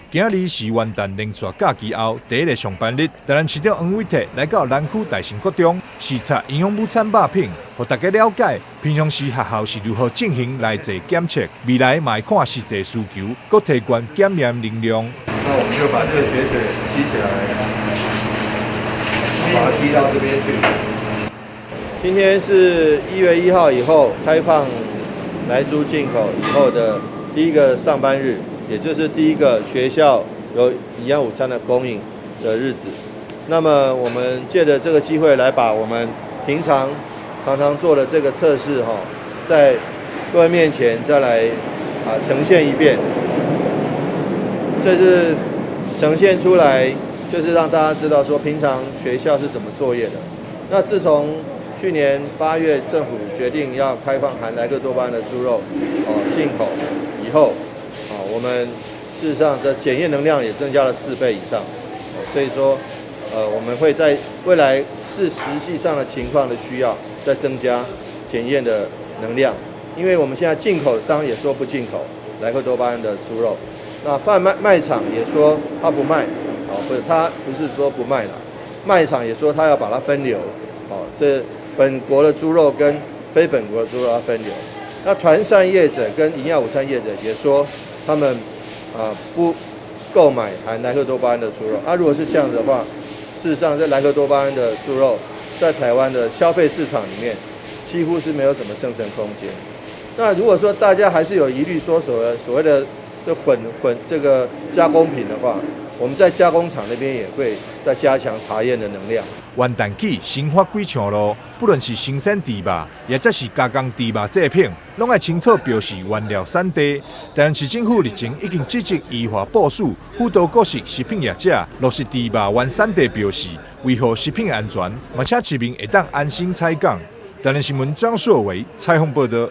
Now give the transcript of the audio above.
今日是元旦连续假期后第一个上班日，台南市长黄伟哲来到南区大成国中视察营养午餐肉品，让大家了解平常时学校是如何进行来做检测，未来嘛会看实际需求，搁提悬检验能量。那我们就把这个血水吸起来，把它滴到这边去。今天是1月1号以后开放来猪进口以后的第一个上班日。也就是第一个学校有营养午餐的供应的日子，那么我们借着这个机会来把我们平常做的这个测试在各位面前再来呈现一遍。这是呈现出来，就是让大家知道说平常学校是怎么作业的。那自从去年8月政府决定要开放含莱克多巴胺的猪肉进口以后。我们事实上的检验能量也增加了4倍以上，所以说，我们会在未来视实际上的情况的需要，再增加检验的能量。因为我们现在进口商也说不进口莱克多巴胺的猪肉，那贩卖场也说他不卖，他不是说不卖了，卖场也说他要把它分流，这本国的猪肉跟非本国的猪肉要分流。那团膳业者跟营养午餐业者也说。他们不购买含莱克多巴胺的猪肉。如果是这样子的话，事实上，这莱克多巴胺的猪肉在台湾的消费市场里面几乎是没有什么生存空间。那如果说大家还是有疑虑，说所谓的这个加工品的话，我们在加工厂那边也会再加强查验的能量。元旦起新发几项路，不论是生鲜猪肉，也则是加工猪肉制品，拢要清楚标示原料产地。台南市政府日前已经积极依法部署，辅导各式食品业者落实猪肉原产地标示，维护食品安全，而且市民会当安心采购。台南新闻张硕维采访报道。